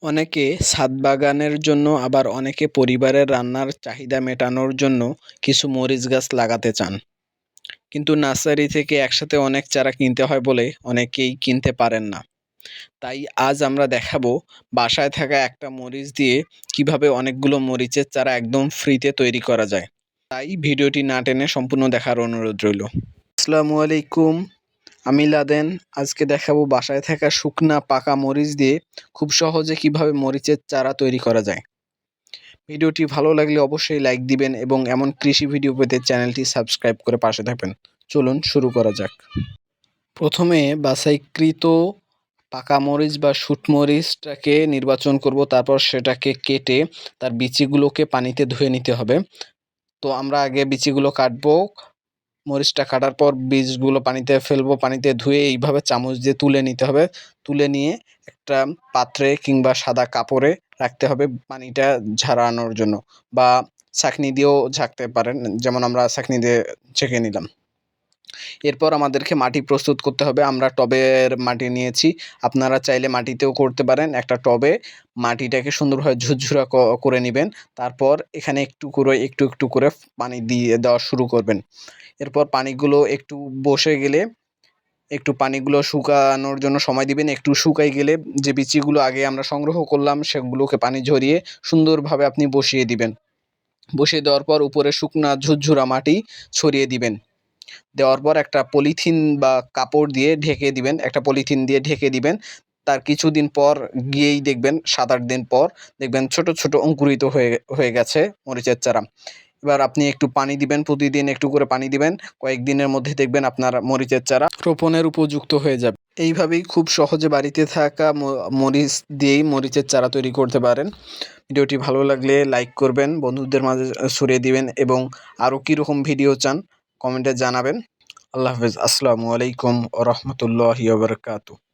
অনেকে ছাদ বাগানের জন্য আবার অনেকে পরিবারের রান্নার চাহিদা মেটানোর জন্য কিছু মরিচ গাছ লাগাতে চান। কিন্তু নার্সারি থেকে একসাথে অনেক চারা কিনতে হয় বলে অনেকেই কিনতে পারেন না। তাই আজ আমরা দেখাবো বাসায় থাকা একটা মরিচ দিয়ে কিভাবে অনেকগুলো মরিচের চারা একদম ফ্রিতে তৈরি করা যায়। তাই ভিডিওটি না টেনে সম্পূর্ণ দেখার অনুরোধ রইল। আসসালামু আলাইকুম, আমি লাদেন। আজকে দেখাবো বাসায় থাকা শুকনা পাকা মরিচ দিয়ে খুব সহজে কিভাবে মরিচের চারা তৈরি করা যায়। ভিডিওটি ভালো লাগলে অবশ্যই লাইক দিবেন এবং এমন কৃষি ভিডিও পেতে চ্যানেলটি সাবস্ক্রাইব করে পাশে থাকবেন। চলুন শুরু করা যাক। প্রথমে বাছাইকৃত পাকা মরিচ বা শুট মরিচটাকে নির্বাচন করব, তারপর সেটাকে কেটে তার বিচিগুলোকে পানিতে ধুয়ে নিতে হবে। তো আমরা আগে বিচিগুলো কাটবো। মরিচটা কাটার পর বীজগুলো পানিতে ফেলবো, পানিতে ধুয়ে এইভাবে চামচ দিয়ে তুলে নিতে হবে। তুলে নিয়ে একটা পাত্রে কিংবা সাদা কাপড়ে রাখতে হবে পানিটা ঝরানোর জন্য, বা ছাঁকনি দিয়েও ঝাঁকতে পারেন, যেমন আমরা ছাঁকনি দিয়ে ছেঁকে নিলাম। এরপর আমাদেরকে মাটি প্রস্তুত করতে হবে। আমরা টবের মাটি নিয়েছি, আপনারা চাইলে মাটিতেও করতে পারেন। একটা টবে মাটিটাকে সুন্দরভাবে ঝুরঝুরা করে নেবেন। তারপর এখানে একটু একটু করে পানি দিয়ে দেওয়া শুরু করবেন। এরপর পানিগুলো একটু বসে গেলে একটু পানিগুলো শুকানোর জন্য সময় দিবেন। একটু শুকাই গেলে যে বিচিগুলো আগে আমরা সংগ্রহ করলাম সেগুলোকে পানি ঝরিয়ে সুন্দরভাবে আপনি বসিয়ে দিবেন। বসিয়ে দেওয়ার পর উপরে শুকনা ঝুরঝুরা মাটি ছড়িয়ে দিবেন। দেওয়ার পর একটা পলিথিন বা কাপড় দিয়ে ঢেকে দিবেন, একটা পলিথিন দিয়ে ঢেকে দিবেন। তার কিছুদিন পর গিয়েই দেখবেন, 7-8 দিন পর দেখবেন ছোট ছোট অঙ্কুরিত হয়ে গেছে মরিচের চারা। এবার আপনি একটু পানি দিবেন, প্রতিদিন একটু করে পানি দিবেন। কয়েকদিনের মধ্যে দেখবেন আপনার মরিচের চারা রোপণের উপযুক্ত হয়ে যাবে। এইভাবেই খুব সহজে বাড়িতে থাকা মরিচ দিয়েই মরিচের চারা তৈরি করতে পারেন। ভিডিওটি ভালো লাগলে লাইক করবেন, বন্ধুদের মাঝে ছড়িয়ে দিবেন এবং আরও কীরকম ভিডিও চান কমেন্টে জানাবেন। আল্লাহ হাফেজ। আসসালামু আলাইকুম ওয়া রাহমাতুল্লাহি ওয়া বারাকাতুহু।